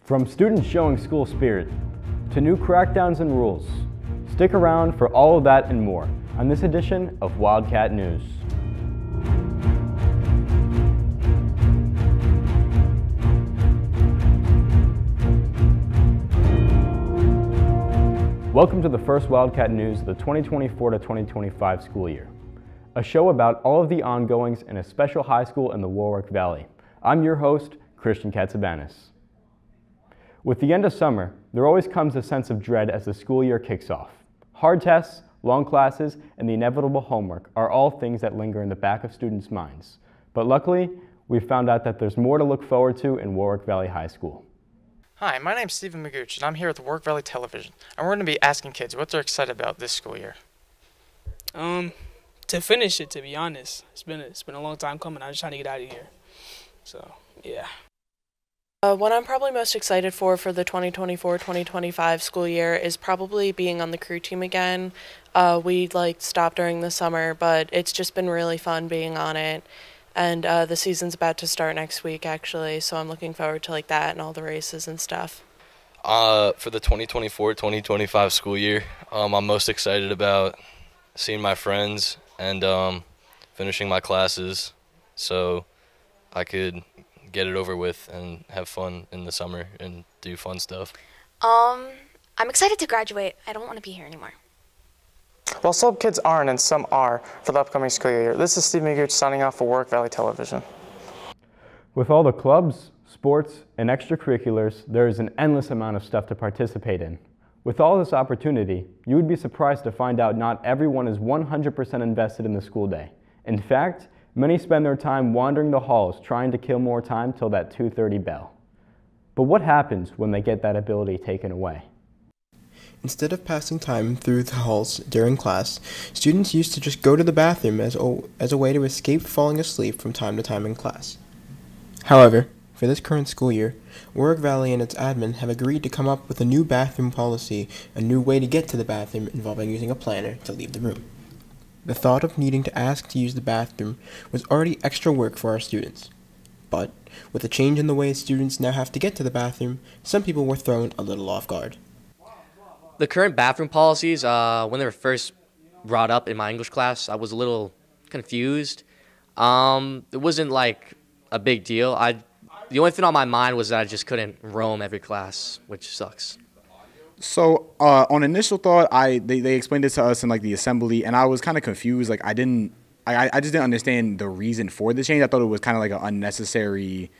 From students showing school spirit to new crackdowns and rules, stick around for all of that and more on this edition of Wildcat News. Welcome to the first Wildcat News of the 2024 to 2025 school year, a show about all of the ongoings in a special high school in the Warwick Valley. I'm your host, Christian Katsabanis. With the end of summer, there always comes a sense of dread as the school year kicks off. Hard tests, long classes, and the inevitable homework are all things that linger in the back of students' minds. But luckily, we've found out that there's more to look forward to in Warwick Valley High School. Hi, my name's Stephen Magooch, and I'm here with Warwick Valley Television, and we're going to be asking kids what they're excited about this school year. To finish it, to be honest. It's been a long time coming. I'm just trying to get out of here. So, yeah. What I'm probably most excited for the 2024-2025 school year is probably being on the crew team again. We stopped during the summer, but it's just been really fun being on it. And the season's about to start next week, actually, so I'm looking forward to that and all the races and stuff. For the 2024-2025 school year, I'm most excited about seeing my friends and finishing my classes so I could get it over with and have fun in the summer and do fun stuff. I'm excited to graduate. I don't want to be here anymore. Well, some kids aren't and some are for the upcoming school year. This is Steve Magooch signing off for Warwick Valley Television. With all the clubs, sports, and extracurriculars, there is an endless amount of stuff to participate in. With all this opportunity, you would be surprised to find out not everyone is 100% invested in the school day. In fact, many spend their time wandering the halls trying to kill more time till that 2:30 bell. But what happens when they get that ability taken away? Instead of passing time through the halls during class, students used to just go to the bathroom as a way to escape falling asleep from time to time in class. However, for this current school year, Warwick Valley and its admin have agreed to come up with a new bathroom policy, a new way to get to the bathroom involving using a planner to leave the room. The thought of needing to ask to use the bathroom was already extra work for our students. But, with a change in the way students now have to get to the bathroom, some people were thrown a little off guard. The current bathroom policies, when they were first brought up in my English class, I was a little confused. It wasn't a big deal. The only thing on my mind was that I just couldn't roam every class, which sucks. So on initial thought, they explained it to us in the assembly, and I was kind of confused. I just didn't understand the reason for the change. I thought it was kind of an unnecessary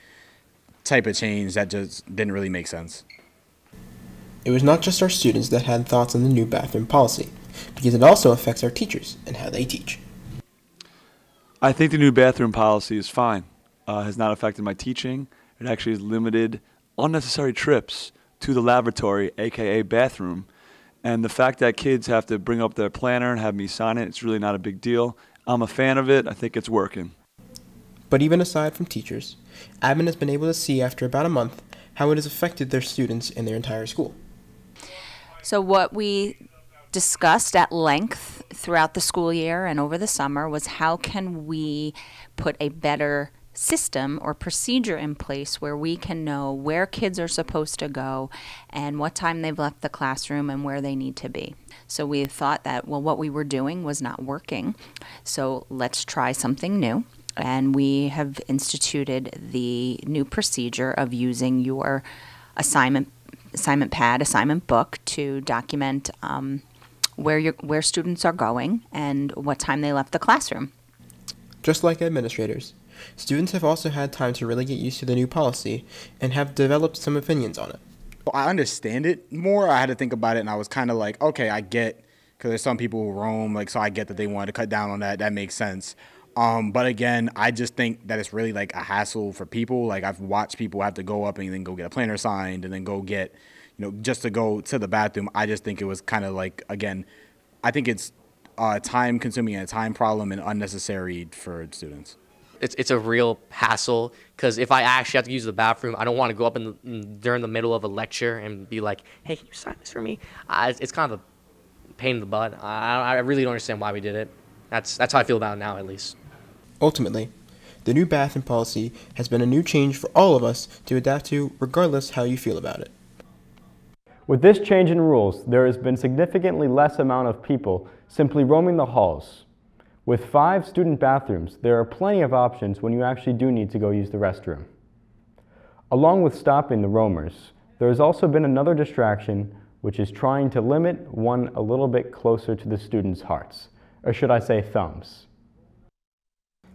type of change that just didn't really make sense. It was not just our students that had thoughts on the new bathroom policy, because it also affects our teachers and how they teach. I think the new bathroom policy is fine. Has not affected my teaching. It actually has limited unnecessary trips to the lavatory, aka bathroom, and the fact that kids have to bring up their planner and have me sign it, it's really not a big deal. I'm a fan of it. I think it's working. But even aside from teachers, admin has been able to see after about a month how it has affected their students and their entire school. So what we discussed at length throughout the school year and over the summer was how can we put a better system or procedure in place where we can know where kids are supposed to go and what time they've left the classroom and where they need to be. So we thought that, well, what we were doing was not working, so let's try something new. And we have instituted the new procedure of using your assignment pad, assignment book to document where students are going and what time they left the classroom. Just like administrators, students have also had time to really get used to the new policy and have developed some opinions on it. I understand it more. I had to think about it, and I was kind of okay, I get, because there's some people who roam, so I get that they wanted to cut down on that. That makes sense. But again, I just think that it's really a hassle for people. I've watched people have to go up and then go get a planner signed and then go get, just to go to the bathroom. I just think it was kind of again, I think it's time consuming and a time problem and unnecessary for students. It's a real hassle because if I actually have to use the bathroom, I don't want to go up during the middle of a lecture and be like, hey, can you sign this for me? It's kind of a pain in the butt. I really don't understand why we did it. That's how I feel about it now, at least. Ultimately, the new bathroom policy has been a new change for all of us to adapt to, regardless how you feel about it. With this change in rules, there has been significantly less amount of people simply roaming the halls. With 5 student bathrooms, there are plenty of options when you actually do need to go use the restroom. Along with stopping the roamers, there has also been another distraction, which is trying to limit one a little bit closer to the students' hearts, or should I say thumbs.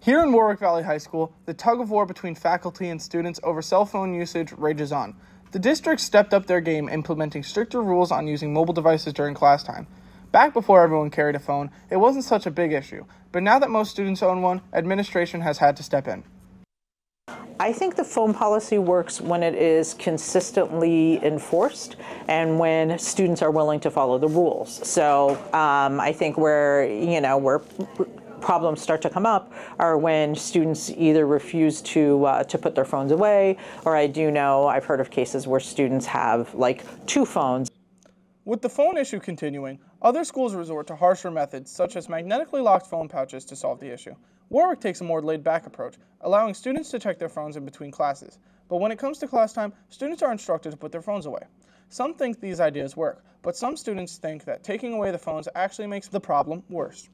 Here in Warwick Valley High School, the tug of war between faculty and students over cell phone usage rages on. The district stepped up their game, implementing stricter rules on using mobile devices during class time. Back before everyone carried a phone, it wasn't such a big issue, but now that most students own one, administration has had to step in. I think the phone policy works when it is consistently enforced and when students are willing to follow the rules. So I think where problems start to come up are when students either refuse to put their phones away, or I've heard of cases where students have like 2 phones. With the phone issue continuing, other schools resort to harsher methods such as magnetically locked phone pouches to solve the issue. Warwick takes a more laid-back approach, allowing students to check their phones in between classes. But when it comes to class time, students are instructed to put their phones away. Some think these ideas work, but some students think that taking away the phones actually makes the problem worse.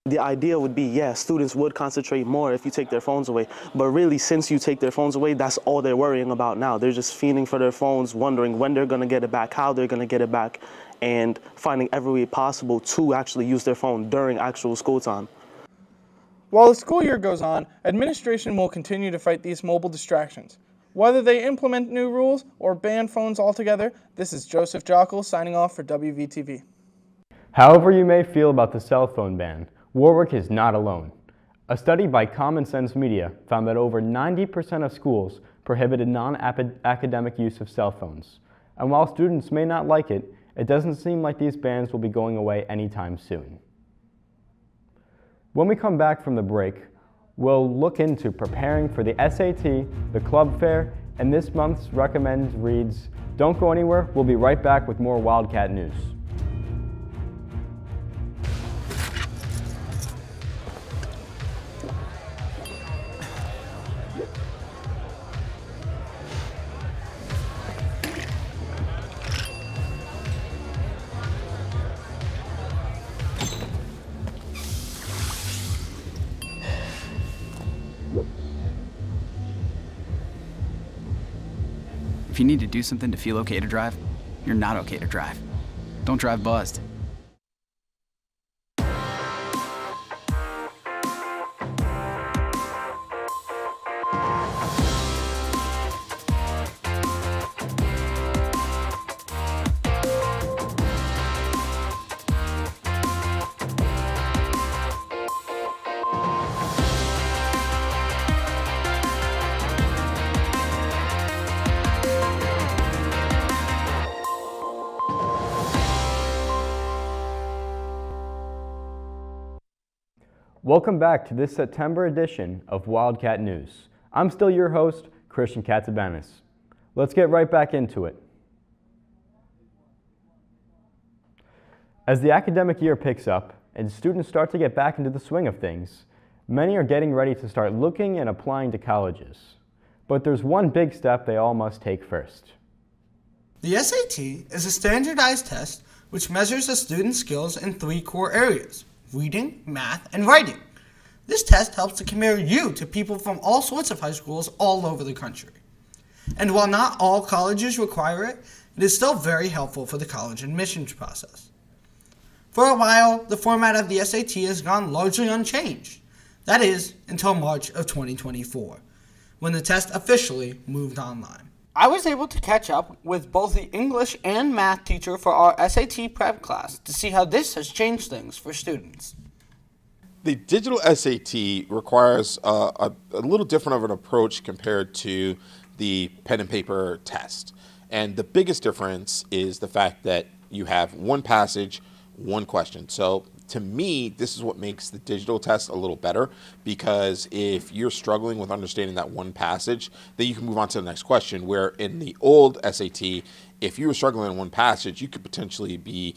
The idea would be, yeah, students would concentrate more if you take their phones away. But really, since you take their phones away, that's all they're worrying about now. They're just fiending for their phones, wondering when they're going to get it back, how they're going to get it back, and finding every way possible to actually use their phone during actual school time. While the school year goes on, administration will continue to fight these mobile distractions. Whether they implement new rules or ban phones altogether, this is Joseph Jockle signing off for WVTV. However you may feel about the cell phone ban, Warwick is not alone. A study by Common Sense Media found that over 90% of schools prohibited non-academic use of cell phones. And while students may not like it, it doesn't seem like these bans will be going away anytime soon. When we come back from the break, we'll look into preparing for the SAT, the club fair, and this month's recommend reads, Don't go anywhere, we'll be right back with more Wildcat news. If you need to do something to feel okay to drive, you're not okay to drive. Don't drive buzzed. Welcome back to this September edition of Wildcat News. I'm still your host, Christian Katsabanis. Let's get right back into it. As the academic year picks up and students start to get back into the swing of things, many are getting ready to start looking and applying to colleges. But there's one big step they all must take first. The SAT is a standardized test which measures a student's skills in 3 core areas: reading, math, and writing. This test helps to compare you to people from all sorts of high schools all over the country. And while not all colleges require it, it is still very helpful for the college admissions process. For a while, the format of the SAT has gone largely unchanged. That is, until March of 2024, when the test officially moved online. I was able to catch up with both the English and math teacher for our SAT prep class to see how this has changed things for students. The digital SAT requires a little different of an approach compared to the pen and paper test. And the biggest difference is the fact that you have one passage, one question. So to me, this is what makes the digital test a little better, because if you're struggling with understanding that one passage, then you can move on to the next question, where in the old SAT, if you were struggling in one passage, you could potentially be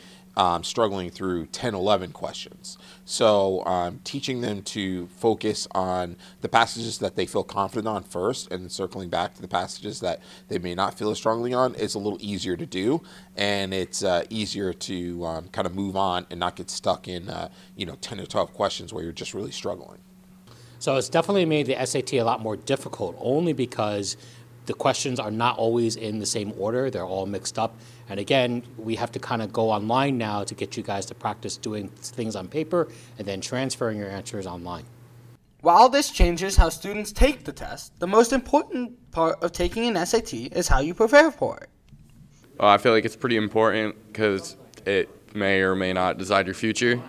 struggling through 10, 11 questions. So teaching them to focus on the passages that they feel confident on first, and circling back to the passages that they may not feel as strongly on is a little easier to do, and it's easier to kind of move on and not get stuck in 10 or 12 questions where you're just really struggling. So it's definitely made the SAT a lot more difficult, only because the questions are not always in the same order. They're all mixed up. And again, we have to kind of go online now to get you guys to practice doing things on paper and then transferring your answers online. While this changes how students take the test, the most important part of taking an SAT is how you prepare for it. I feel like it's pretty important because it may or may not decide your future.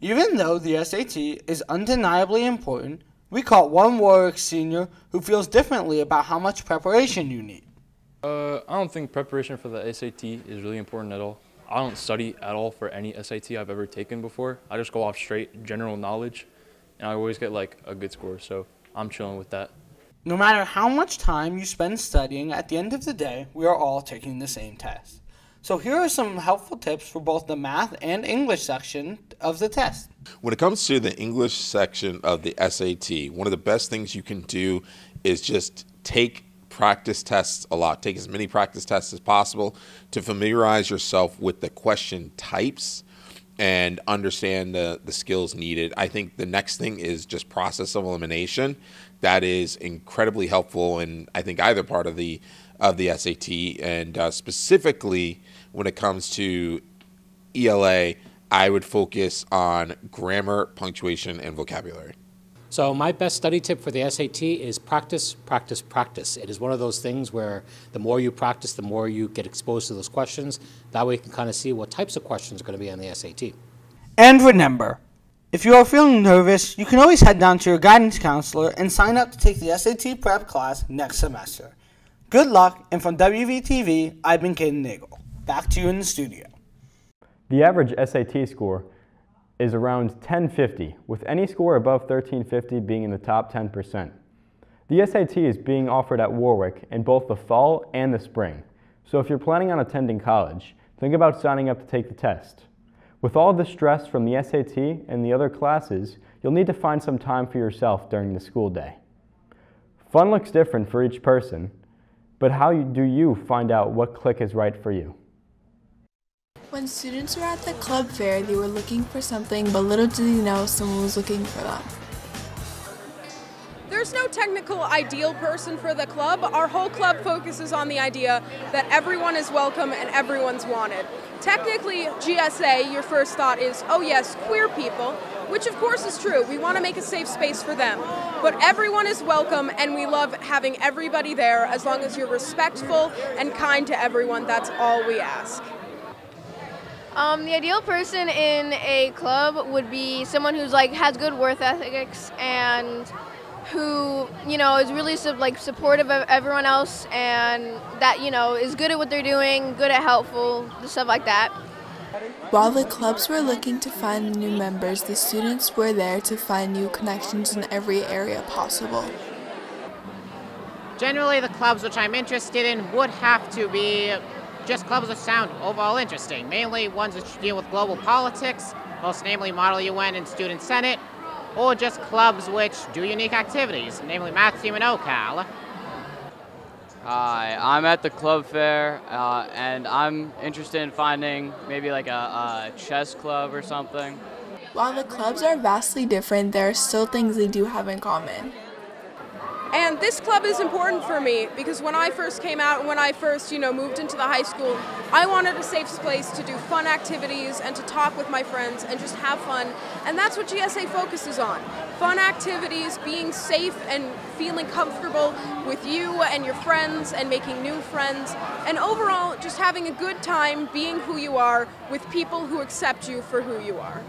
Even though the SAT is undeniably important, we caught one Warwick senior who feels differently about how much preparation you need. I don't think preparation for the SAT is really important at all. I don't study at all for any SAT I've ever taken before. I just go off straight general knowledge, and I always get like a good score, so I'm chilling with that. No matter how much time you spend studying, at the end of the day, we are all taking the same test. So here are some helpful tips for both the math and English section of the test. When it comes to the English section of the SAT, one of the best things you can do is just take practice tests a lot. Take as many practice tests as possible to familiarize yourself with the question types and understand the skills needed. I think the next thing is just process of elimination. That is incredibly helpful in, I think, either part of the SAT, and specifically when it comes to ELA, I would focus on grammar, punctuation, and vocabulary. So my best study tip for the SAT is practice, practice, practice. It is one of those things where the more you practice, the more you get exposed to those questions. That way you can kind of see what types of questions are going to be on the SAT. And remember, if you are feeling nervous, you can always head down to your guidance counselor and sign up to take the SAT prep class next semester. Good luck, and from WVTV, I've been Caden Nagel. Back to you in the studio. The average SAT score is around 1050, with any score above 1350 being in the top 10%. The SAT is being offered at Warwick in both the fall and the spring, so if you're planning on attending college, think about signing up to take the test. With all the stress from the SAT and the other classes, you'll need to find some time for yourself during the school day. Fun looks different for each person, but how do you find out what clique is right for you? When students were at the club fair, they were looking for something, but little did they know someone was looking for them. There's no technical ideal person for the club. Our whole club focuses on the idea that everyone is welcome and everyone's wanted. Technically, GSA, your first thought is, oh yes, queer people, which of course is true. We want to make a safe space for them. But everyone is welcome, and we love having everybody there. As long as you're respectful and kind to everyone, that's all we ask. The ideal person in a club would be someone who's has good work ethics and who is really supportive of everyone else, and that is good at what they're doing, good at helpful, stuff like that. While the clubs were looking to find new members, the students were there to find new connections in every area possible. Generally, the clubs which I'm interested in would have to be just clubs which sound overall interesting, mainly ones which deal with global politics, most namely Model UN and Student Senate, or just clubs which do unique activities, namely Math Team and OCAL. Hi, I'm at the club fair, and I'm interested in finding maybe a chess club or something. While the clubs are vastly different, there are still things they do have in common. And this club is important for me because when I first came out, when I first, moved into the high school, I wanted a safe place to do fun activities and to talk with my friends and just have fun. And that's what GSA focuses on. Fun activities, being safe and feeling comfortable with you and your friends and making new friends. And overall, just having a good time being who you are with people who accept you for who you are.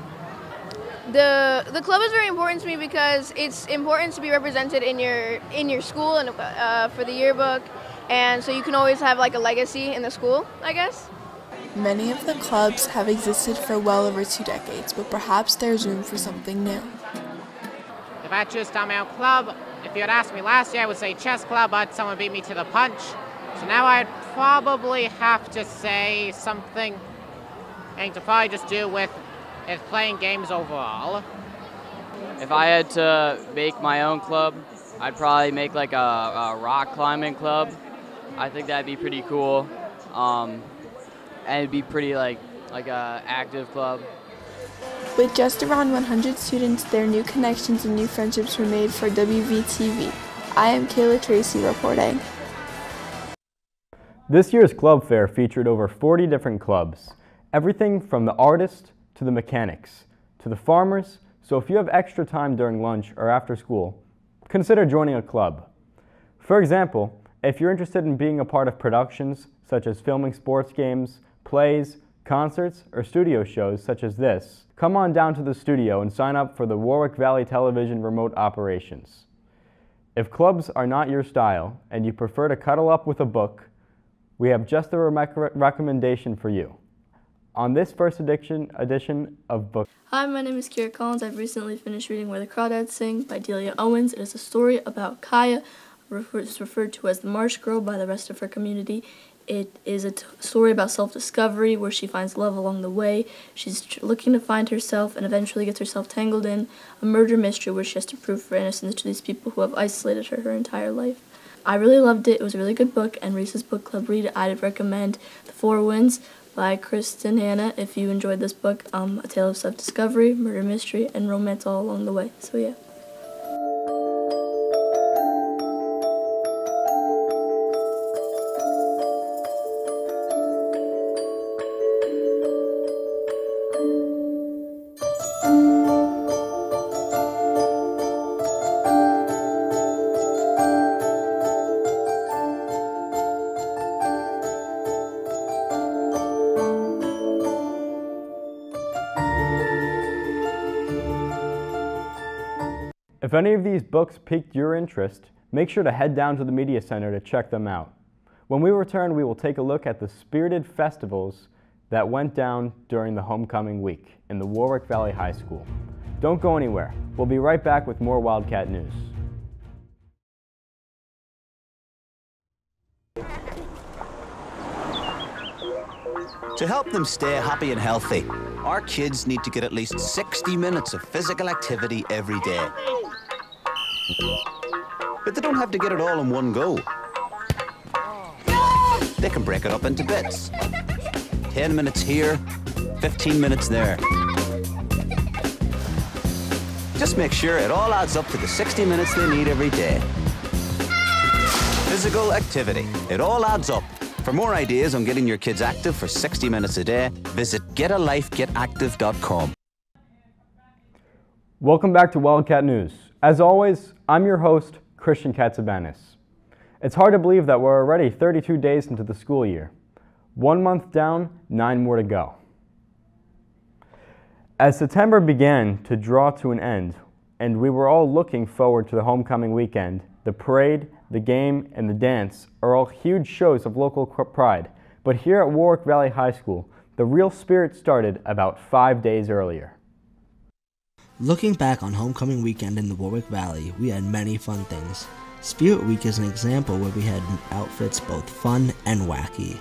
The club is very important to me because it's important to be represented in your school and for the yearbook, and so you can always have a legacy in the school, I guess. Many of the clubs have existed for well over 2 decades, but perhaps there's room for something new. If I choose my own club, if you had asked me last year, I would say chess club, but someone beat me to the punch. So now I'd probably have to say something and to probably just do with is playing games overall. If I had to make my own club, I'd probably make like a rock climbing club. I think that'd be pretty cool, and it'd be pretty like a active club. With just around 100 students, their new connections and new friendships were made for WVTV. I am Kayla Tracy reporting. This year's club fair featured over 40 different clubs. Everything from the artists to the mechanics to the farmers. So if you have extra time during lunch or after school, consider joining a club. For example, if you're interested in being a part of productions such as filming sports games, plays, concerts, or studio shows such as this, come on down to the studio and sign up for the Warwick Valley Television Remote Operations. If clubs are not your style and you prefer to cuddle up with a book, we have just the recommendation for you. On this first edition of Book. Hi, my name is Kira Collins. I've recently finished reading Where the Crawdads Sing by Delia Owens. It is a story about Kaya, referred to as the Marsh Girl by the rest of her community. It is a story about self-discovery where she finds love along the way. She's looking to find herself and eventually gets herself tangled in a murder mystery where she has to prove her innocence to these people who have isolated her entire life. I really loved it. It was a really good book, and Reese's Book Club read. I'd recommend The Four Winds by Kristen Hanna if you enjoyed this book. A tale of self-discovery, murder mystery, and romance all along the way. So yeah. If any of these books piqued your interest, make sure to head down to the Media Center to check them out. When we return, we will take a look at the spirited festivals that went down during the homecoming week in the Warwick Valley High School. Don't go anywhere. We'll be right back with more Wildcat news. To help them stay happy and healthy, our kids need to get at least 60 minutes of physical activity every day. But they don't have to get it all in one go. They can break it up into bits. 10 minutes here, 15 minutes there. Just make sure it all adds up to the 60 minutes they need every day. Physical activity, it all adds up. For more ideas on getting your kids active for 60 minutes a day, visit getalifegetactive.com. Welcome back to Wildcat News. As always, I'm your host, Christian Katsabanis. It's hard to believe that we're already 32 days into the school year. 1 month down, 9 more to go. As September began to draw to an end, and we were all looking forward to the homecoming weekend, the parade, the game, and the dance are all huge shows of local pride. But here at Warwick Valley High School, the real spirit started about 5 days earlier. Looking back on homecoming weekend in the Warwick Valley, we had many fun things. Spirit Week is an example where we had outfits both fun and wacky.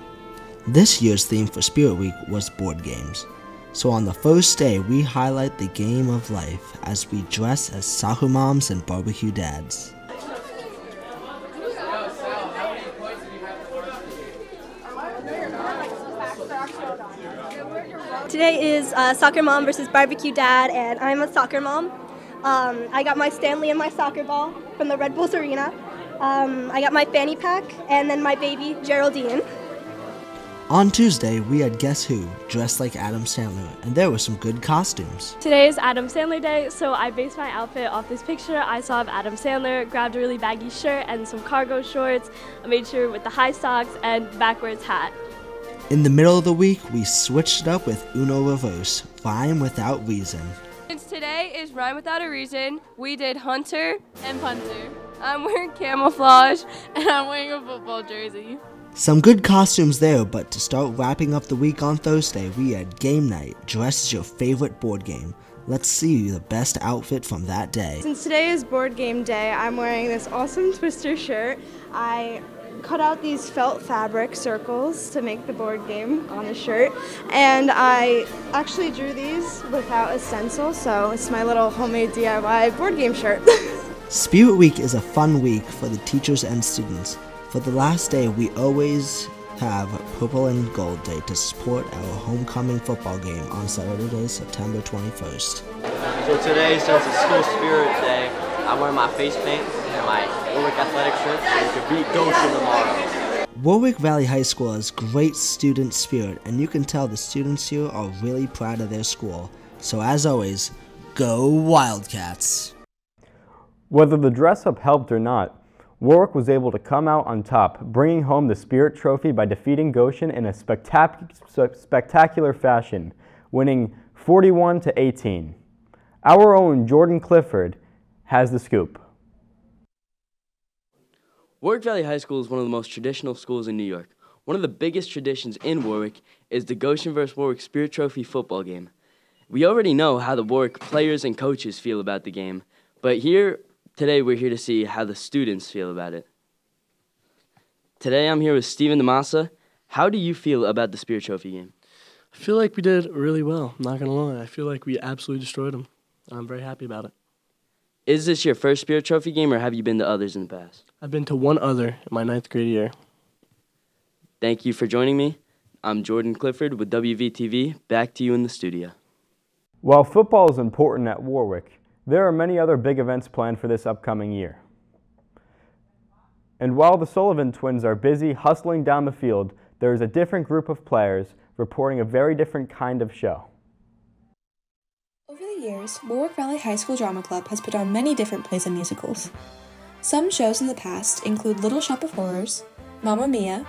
This year's theme for Spirit Week was board games. So on the first day, we highlight the game of life as we dress as soccer moms and barbecue dads. Today is soccer mom versus barbecue dad, and I'm a soccer mom. I got my Stanley and my soccer ball from the Red Bulls Arena. I got my fanny pack, and then my baby, Geraldine. On Tuesday, we had Guess Who, dressed like Adam Sandler, and there were some good costumes. Today is Adam Sandler Day, so I based my outfit off this picture I saw of Adam Sandler, grabbed a really baggy shirt and some cargo shorts. I made sure with the high socks and backwards hat. In the middle of the week, we switched it up with Uno Reverse, Rhyme Without Reason. Since today is Rhyme Without a Reason, we did Hunter and Punter. I'm wearing camouflage, and I'm wearing a football jersey. Some good costumes there, but to start wrapping up the week on Thursday, we had Game Night, dress as your favorite board game. Let's see the best outfit from that day. Since today is board game day, I'm wearing this awesome Twister shirt. I cut out these felt fabric circles to make the board game on a shirt, and I actually drew these without a stencil, so it's my little homemade DIY board game shirt. Spirit Week is a fun week for the teachers and students. For the last day, we always have Purple and Gold Day to support our homecoming football game on Saturday, September 21st. So today, since it's School Spirit Day, I'm wearing my face paint and my Warwick athletic shirt so we can beat Goshen tomorrow. Warwick Valley High School has great student spirit, and you can tell the students here are really proud of their school. So as always, go Wildcats! Whether the dress-up helped or not, Warwick was able to come out on top, bringing home the Spirit Trophy by defeating Goshen in a spectacular fashion, winning 41-18. Our own Jordan Clifford has the scoop. Warwick Valley High School is one of the most traditional schools in New York. One of the biggest traditions in Warwick is the Goshen vs. Warwick Spirit Trophy football game. We already know how the Warwick players and coaches feel about the game, but today we're here to see how the students feel about it. Today I'm here with Steven DeMassa. How do you feel about the Spirit Trophy game? I feel like we did really well, not going to lie. I feel like we absolutely destroyed them. I'm very happy about it. Is this your first Spirit Trophy game, or have you been to others in the past? I've been to one other in my 9th grade year. Thank you for joining me. I'm Jordan Clifford with WVTV. Back to you in the studio. While football is important at Warwick, there are many other big events planned for this upcoming year. And while the Sullivan twins are busy hustling down the field, there is a different group of players reporting a very different kind of show. Over the years, Warwick Valley High School Drama Club has put on many different plays and musicals. Some shows in the past include Little Shop of Horrors, Mamma Mia,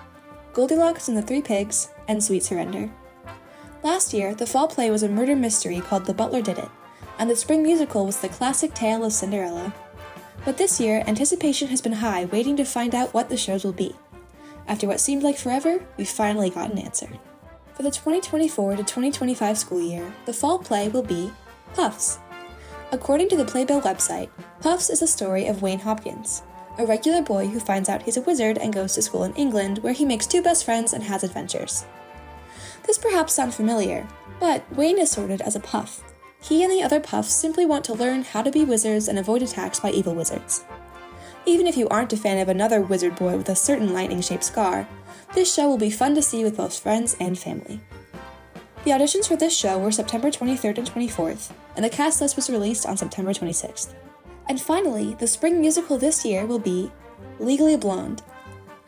Goldilocks and the Three Pigs, and Sweet Surrender. Last year, the fall play was a murder mystery called The Butler Did It, and the spring musical was the classic tale of Cinderella. But this year, anticipation has been high, waiting to find out what the shows will be. After what seemed like forever, we finally got an answer. For the 2024 to 2025 school year, the fall play will be Puffs. According to the Playbill website, Puffs is the story of Wayne Hopkins, a regular boy who finds out he's a wizard and goes to school in England, where he makes two best friends and has adventures. This perhaps sounds familiar, but Wayne is sorted as a Puff. He and the other Puffs simply want to learn how to be wizards and avoid attacks by evil wizards. Even if you aren't a fan of another wizard boy with a certain lightning-shaped scar, this show will be fun to see with both friends and family. The auditions for this show were September 23rd and 24th, and the cast list was released on September 26th. And finally, the spring musical this year will be Legally Blonde.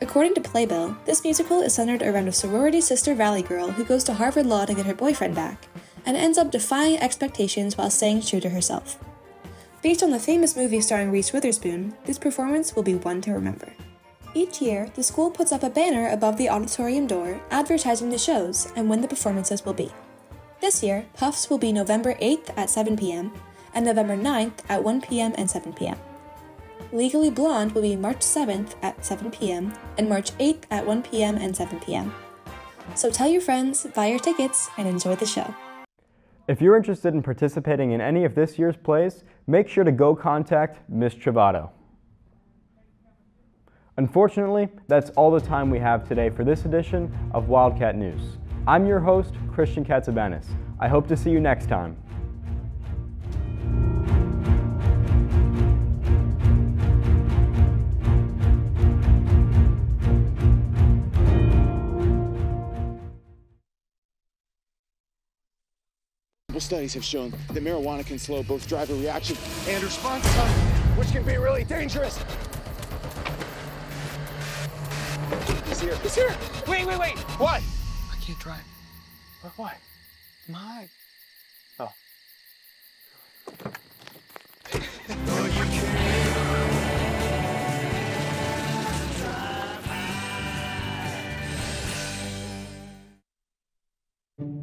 According to Playbill, this musical is centered around a sorority sister Valley girl who goes to Harvard Law to get her boyfriend back, and ends up defying expectations while staying true to herself. Based on the famous movie starring Reese Witherspoon, this performance will be one to remember. Each year, the school puts up a banner above the auditorium door advertising the shows and when the performances will be. This year, Puffs will be November 8th at 7 p.m. and November 9th at 1 p.m. and 7 p.m. Legally Blonde will be March 7th at 7 p.m. and March 8th at 1 p.m. and 7 p.m. So tell your friends, buy your tickets, and enjoy the show. If you're interested in participating in any of this year's plays, make sure to go contact Ms. Travato. Unfortunately, that's all the time we have today for this edition of Wildcat News. I'm your host, Christian Katsabanis. I hope to see you next time. Studies have shown that marijuana can slow both driver reaction and response time, which can be really dangerous. He's here. He's here. Wait. What? I can't drive. Why? My. Oh.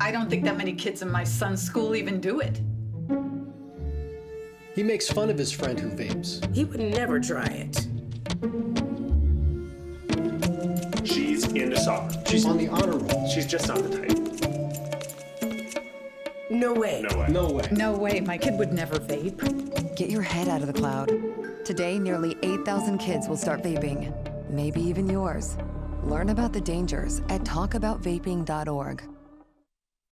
I don't think that many kids in my son's school even do it. He makes fun of his friend who vapes. He would never try it. She's into soccer. She's on the honor roll. She's just not the type. No way. No way. No way. No way. My kid would never vape. Get your head out of the cloud. Today, nearly 8,000 kids will start vaping. maybe even yours. Learn about the dangers at talkaboutvaping.org.